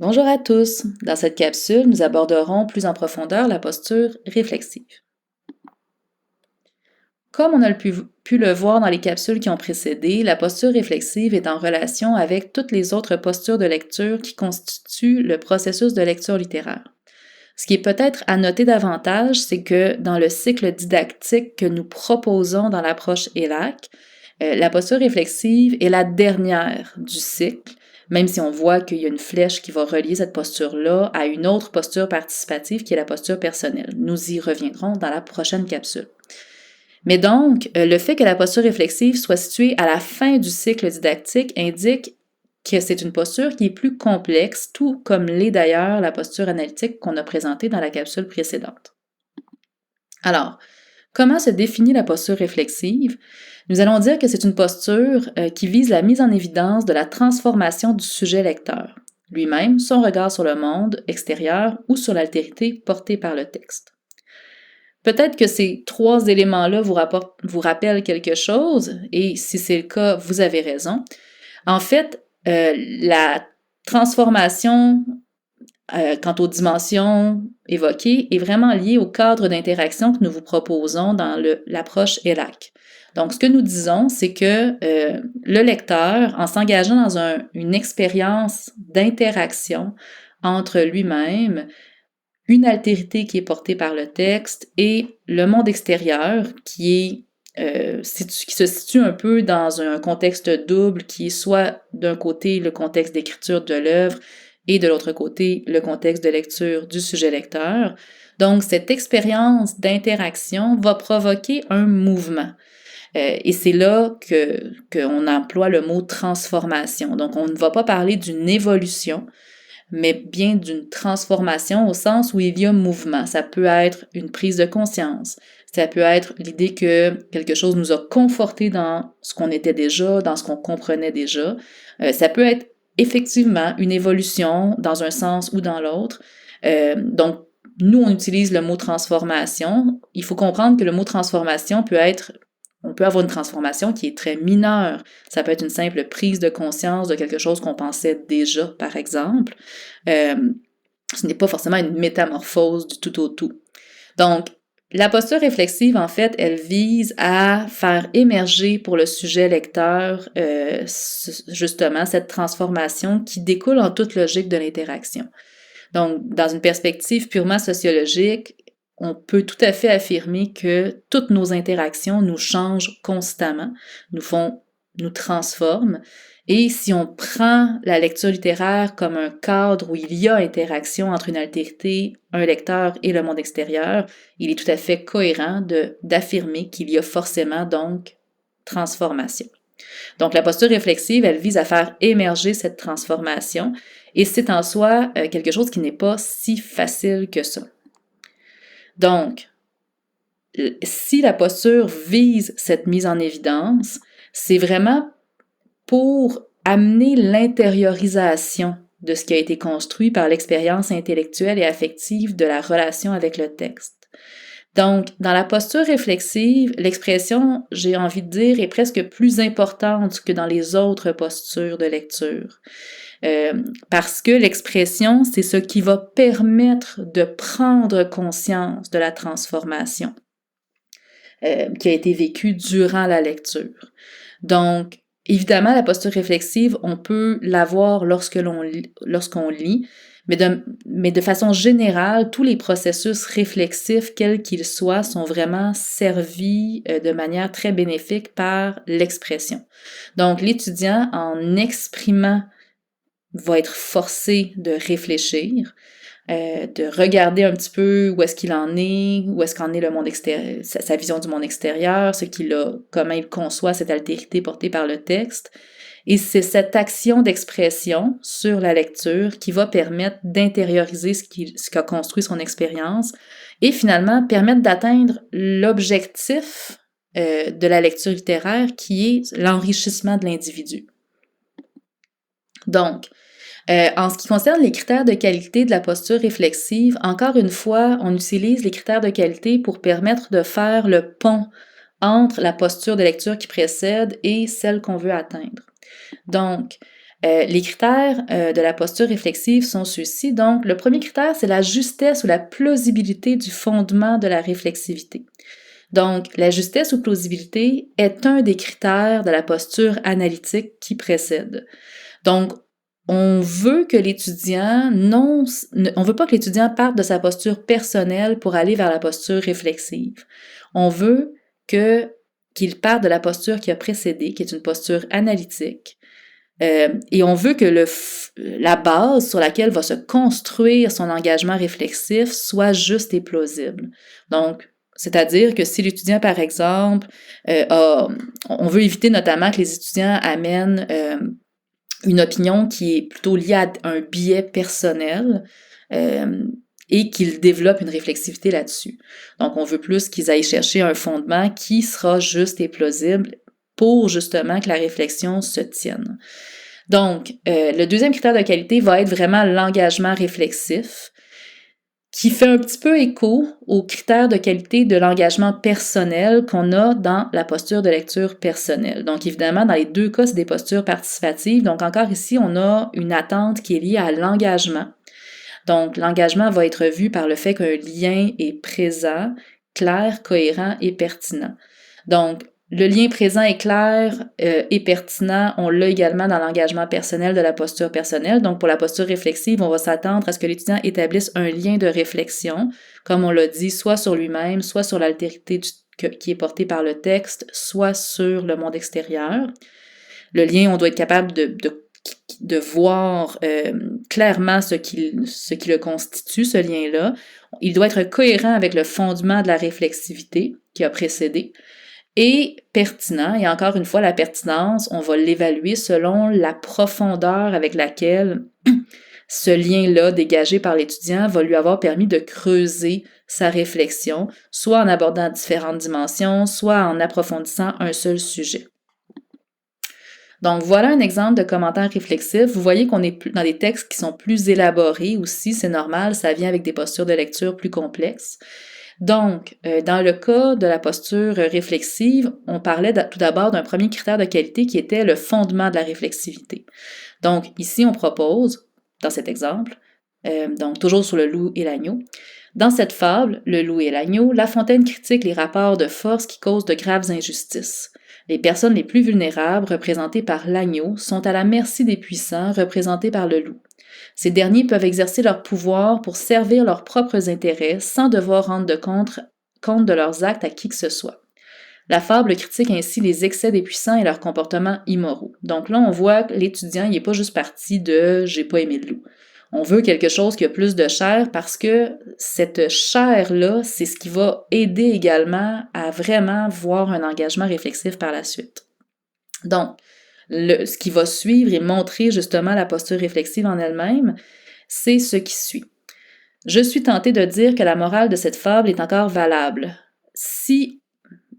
Bonjour à tous. Dans cette capsule, nous aborderons plus en profondeur la posture réflexive. Comme on a pu le voir dans les capsules qui ont précédé, la posture réflexive est en relation avec toutes les autres postures de lecture qui constituent le processus de lecture littéraire. Ce qui est peut-être à noter davantage, c'est que dans le cycle didactique que nous proposons dans l'approche ELAC, la posture réflexive est la dernière du cycle, même si on voit qu'il y a une flèche qui va relier cette posture-là à une autre posture participative qui est la posture personnelle. Nous y reviendrons dans la prochaine capsule. Mais donc, le fait que la posture réflexive soit située à la fin du cycle didactique indique que c'est une posture qui est plus complexe, tout comme l'est d'ailleurs la posture analytique qu'on a présentée dans la capsule précédente. Alors, comment se définit la posture réflexive? Nous allons dire que c'est une posture qui vise la mise en évidence de la transformation du sujet lecteur, lui-même, son regard sur le monde extérieur ou sur l'altérité portée par le texte. Peut-être que ces trois éléments-là vous rappellent quelque chose, et si c'est le cas, vous avez raison. En fait, la transformation quant aux dimensions évoquées est vraiment liée au cadre d'interaction que nous vous proposons dans l'approche ELAC. Donc, ce que nous disons, c'est que le lecteur, en s'engageant dans une expérience d'interaction entre lui-même, une altérité qui est portée par le texte et le monde extérieur qui se situe un peu dans un contexte double qui est soit d'un côté le contexte d'écriture de l'œuvre et de l'autre côté le contexte de lecture du sujet lecteur. Donc, cette expérience d'interaction va provoquer un mouvement. Et c'est là qu'on emploie le mot transformation. Donc, on ne va pas parler d'une évolution, mais bien d'une transformation au sens où il y a mouvement. Ça peut être une prise de conscience. Ça peut être l'idée que quelque chose nous a conforté dans ce qu'on était déjà, dans ce qu'on comprenait déjà. Ça peut être effectivement une évolution dans un sens ou dans l'autre. Donc, nous, on utilise le mot transformation. Il faut comprendre que le mot transformation on peut avoir une transformation qui est très mineure. Ça peut être une simple prise de conscience de quelque chose qu'on pensait déjà, par exemple. Ce n'est pas forcément une métamorphose du tout au tout. Donc, la posture réflexive, en fait, elle vise à faire émerger pour le sujet lecteur justement cette transformation qui découle en toute logique de l'interaction. Donc, dans une perspective purement sociologique, on peut tout à fait affirmer que toutes nos interactions nous changent constamment, nous transforment. Et si on prend la lecture littéraire comme un cadre où il y a interaction entre une altérité, un lecteur et le monde extérieur, il est tout à fait cohérent d'affirmer qu'il y a forcément donc transformation. Donc la posture réflexive, elle vise à faire émerger cette transformation et c'est en soi quelque chose qui n'est pas si facile que ça. Donc, si la posture vise cette mise en évidence, c'est vraiment pour amener l'intériorisation de ce qui a été construit par l'expérience intellectuelle et affective de la relation avec le texte. Donc, dans la posture réflexive, l'expression, j'ai envie de dire, est presque plus importante que dans les autres postures de lecture. Parce que l'expression, c'est ce qui va permettre de prendre conscience de la transformation qui a été vécue durant la lecture. Donc, évidemment, la posture réflexive, on peut l'avoir lorsqu'on lit, mais de façon générale, tous les processus réflexifs, quels qu'ils soient, sont vraiment servis de manière très bénéfique par l'expression. Donc, l'étudiant, en exprimant, va être forcé de réfléchir, de regarder un petit peu où est-ce qu'il en est, où est-ce qu'en est le monde extérieur, sa vision du monde extérieur, comment il conçoit cette altérité portée par le texte. Et c'est cette action d'expression sur la lecture qui va permettre d'intérioriser ce qu'a construit son expérience et finalement permettre d'atteindre l'objectif de la lecture littéraire qui est l'enrichissement de l'individu. Donc, en ce qui concerne les critères de qualité de la posture réflexive, encore une fois, on utilise les critères de qualité pour permettre de faire le pont entre la posture de lecture qui précède et celle qu'on veut atteindre. Donc, Les critères de la posture réflexive sont ceux-ci. Donc, le premier critère, c'est la justesse ou la plausibilité du fondement de la réflexivité. Donc, la justesse ou plausibilité est un des critères de la posture analytique qui précède. Donc, on veut que l'étudiant on veut pas que l'étudiant parte de sa posture personnelle pour aller vers la posture réflexive. On veut qu'il parte de la posture qui a précédé, qui est une posture analytique. Et on veut que la base sur laquelle va se construire son engagement réflexif soit juste et plausible. Donc, c'est-à-dire que si l'étudiant, par exemple, on veut éviter notamment que les étudiants amènent une opinion qui est plutôt liée à un biais personnel et qu'ils développent une réflexivité là-dessus. Donc, on veut plus qu'ils aillent chercher un fondement qui sera juste et plausible pour justement que la réflexion se tienne. Donc, le deuxième critère de qualité va être vraiment l'engagement réflexif, qui fait un petit peu écho aux critères de qualité de l'engagement personnel qu'on a dans la posture de lecture personnelle. Donc, évidemment, dans les deux cas, c'est des postures participatives. Donc, encore ici, on a une attente qui est liée à l'engagement. Donc, l'engagement va être vu par le fait qu'un lien est présent, clair, cohérent et pertinent. Donc, le lien présent est clair et pertinent, on l'a également dans l'engagement personnel de la posture personnelle. Donc, pour la posture réflexive, on va s'attendre à ce que l'étudiant établisse un lien de réflexion, comme on l'a dit, soit sur lui-même, soit sur l'altérité qui est portée par le texte, soit sur le monde extérieur. Le lien, on doit être capable de voir clairement ce qui le constitue, ce lien-là. Il doit être cohérent avec le fondement de la réflexivité qui a précédé et pertinent. Et encore une fois, la pertinence, on va l'évaluer selon la profondeur avec laquelle ce lien-là dégagé par l'étudiant va lui avoir permis de creuser sa réflexion, soit en abordant différentes dimensions, soit en approfondissant un seul sujet. Donc, voilà un exemple de commentaire réflexif. Vous voyez qu'on est dans des textes qui sont plus élaborés aussi, c'est normal, ça vient avec des postures de lecture plus complexes. Donc, dans le cas de la posture réflexive, on parlait tout d'abord d'un premier critère de qualité qui était le fondement de la réflexivité. Donc, ici, on propose, dans cet exemple, donc toujours sur le loup et l'agneau, dans cette fable, le loup et l'agneau, La Fontaine critique les rapports de force qui causent de graves injustices. Les personnes les plus vulnérables, représentées par l'agneau, sont à la merci des puissants, représentés par le loup. Ces derniers peuvent exercer leur pouvoir pour servir leurs propres intérêts sans devoir rendre compte de leurs actes à qui que ce soit. La fable critique ainsi les excès des puissants et leurs comportements immoraux. Donc là, on voit que l'étudiant, il n'est pas juste parti de « j'ai pas aimé le loup ». On veut quelque chose qui a plus de chair parce que cette chair-là, c'est ce qui va aider également à vraiment voir un engagement réflexif par la suite. Donc, ce qui va suivre et montrer justement la posture réflexive en elle-même, c'est ce qui suit. Je suis tentée de dire que la morale de cette fable est encore valable. Si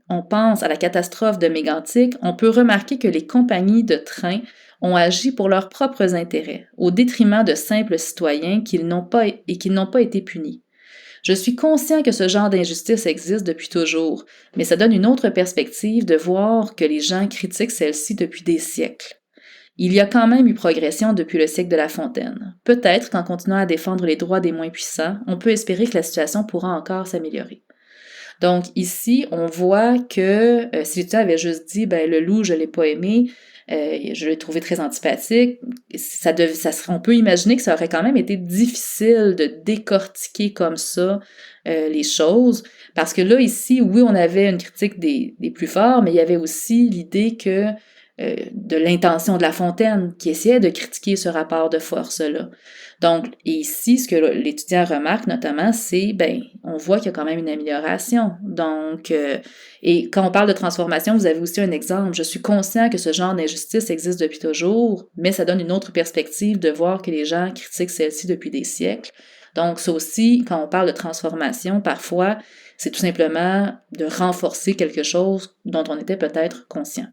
on pense à la catastrophe de Mégantic, on peut remarquer que les compagnies de train ont agi pour leurs propres intérêts, au détriment de simples citoyens qui n'ont pas été punis. Je suis conscient que ce genre d'injustice existe depuis toujours, mais ça donne une autre perspective de voir que les gens critiquent celle-ci depuis des siècles. Il y a quand même eu progression depuis le siècle de La Fontaine. Peut-être qu'en continuant à défendre les droits des moins puissants, on peut espérer que la situation pourra encore s'améliorer. Donc ici, on voit que si l'étudiant avait juste dit « ben le loup, je l'ai pas aimé », je l'ai trouvé très antipathique. On peut imaginer que ça aurait quand même été difficile de décortiquer comme ça les choses, parce que là, ici, oui, on avait une critique des plus forts, mais il y avait aussi l'idée que de l'intention de La Fontaine qui essayait de critiquer ce rapport de force-là. Donc, ici, ce que l'étudiant remarque notamment, c'est, on voit qu'il y a quand même une amélioration. Donc, et quand on parle de transformation, vous avez aussi un exemple. Je suis conscient que ce genre d'injustice existe depuis toujours, mais ça donne une autre perspective de voir que les gens critiquent celle-ci depuis des siècles. Donc, ça aussi, quand on parle de transformation, parfois, c'est tout simplement de renforcer quelque chose dont on était peut-être conscient.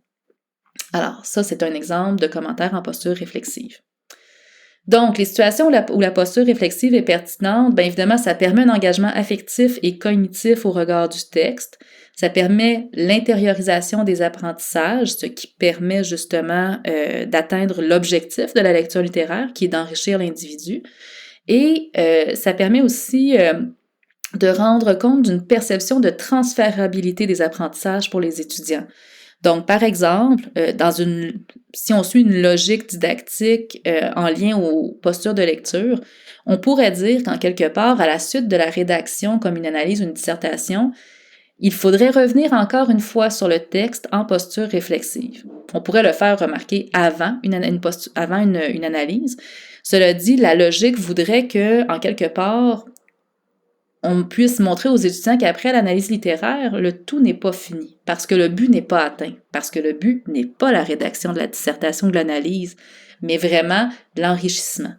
Alors, ça, c'est un exemple de commentaire en posture réflexive. Donc, les situations où la posture réflexive est pertinente, bien évidemment, ça permet un engagement affectif et cognitif au regard du texte. Ça permet l'intériorisation des apprentissages, ce qui permet justement d'atteindre l'objectif de la lecture littéraire, qui est d'enrichir l'individu. Et ça permet aussi de rendre compte d'une perception de transférabilité des apprentissages pour les étudiants. Donc, par exemple, si on suit une logique didactique en lien aux postures de lecture, on pourrait dire qu'en quelque part, à la suite de la rédaction, comme une analyse ou une dissertation, il faudrait revenir encore une fois sur le texte en posture réflexive. On pourrait le faire remarquer avant une analyse. Cela dit, la logique voudrait que, en quelque part, on puisse montrer aux étudiants qu'après l'analyse littéraire, le tout n'est pas fini, parce que le but n'est pas atteint, parce que le but n'est pas la rédaction de la dissertation ou de l'analyse, mais vraiment l'enrichissement.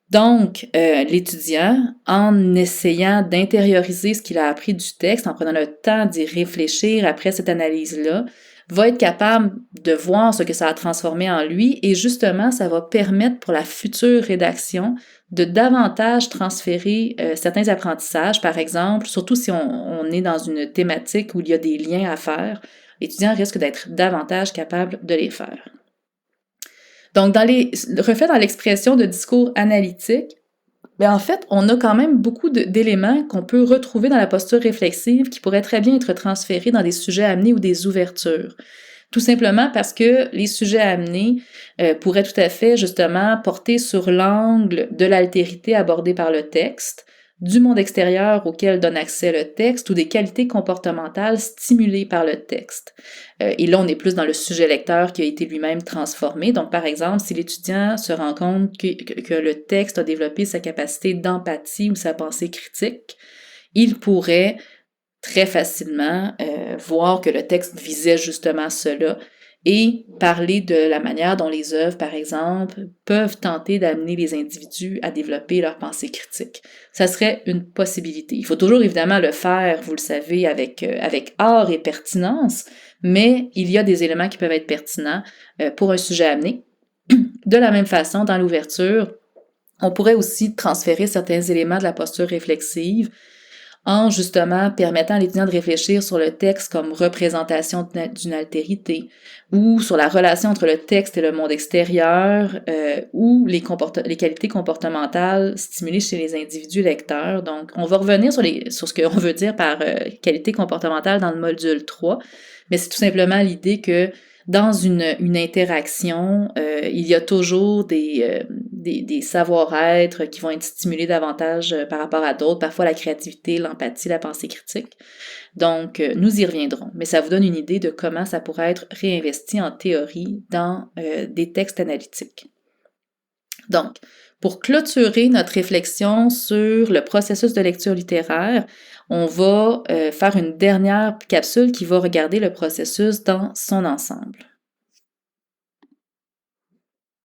Donc, l'étudiant, en essayant d'intérioriser ce qu'il a appris du texte, en prenant le temps d'y réfléchir après cette analyse-là, va être capable de voir ce que ça a transformé en lui et justement, ça va permettre pour la future rédaction de davantage transférer certains apprentissages, par exemple, surtout si on est dans une thématique où il y a des liens à faire, l'étudiant risque d'être davantage capable de les faire. Donc, refait dans l'expression de discours analytique, bien, en fait, on a quand même beaucoup d'éléments qu'on peut retrouver dans la posture réflexive qui pourraient très bien être transférés dans des sujets amenés ou des ouvertures. Tout simplement parce que les sujets amenés pourraient tout à fait, justement, porter sur l'angle de l'altérité abordée par le texte, du monde extérieur auquel donne accès le texte ou des qualités comportementales stimulées par le texte. Et là, on est plus dans le sujet lecteur qui a été lui-même transformé. Donc, par exemple, si l'étudiant se rend compte que le texte a développé sa capacité d'empathie ou sa pensée critique, il pourrait très facilement voir que le texte visait justement cela et parler de la manière dont les œuvres, par exemple, peuvent tenter d'amener les individus à développer leur pensée critique. Ça serait une possibilité. Il faut toujours évidemment le faire, vous le savez, avec art et pertinence, mais il y a des éléments qui peuvent être pertinents pour un sujet amené. De la même façon, dans l'ouverture, on pourrait aussi transférer certains éléments de la posture réflexive en justement permettant à l'étudiant de réfléchir sur le texte comme représentation d'une altérité ou sur la relation entre le texte et le monde extérieur ou les qualités comportementales stimulées chez les individus lecteurs. Donc, on va revenir sur ce qu'on veut dire par qualité comportementale dans le module 3, mais c'est tout simplement l'idée que dans une interaction, il y a toujours des savoir-être qui vont être stimulés davantage par rapport à d'autres, parfois la créativité, l'empathie, la pensée critique. Donc, nous y reviendrons, mais ça vous donne une idée de comment ça pourrait être réinvesti en théorie dans des textes analytiques. Donc, pour clôturer notre réflexion sur le processus de lecture littéraire, on va faire une dernière capsule qui va regarder le processus dans son ensemble.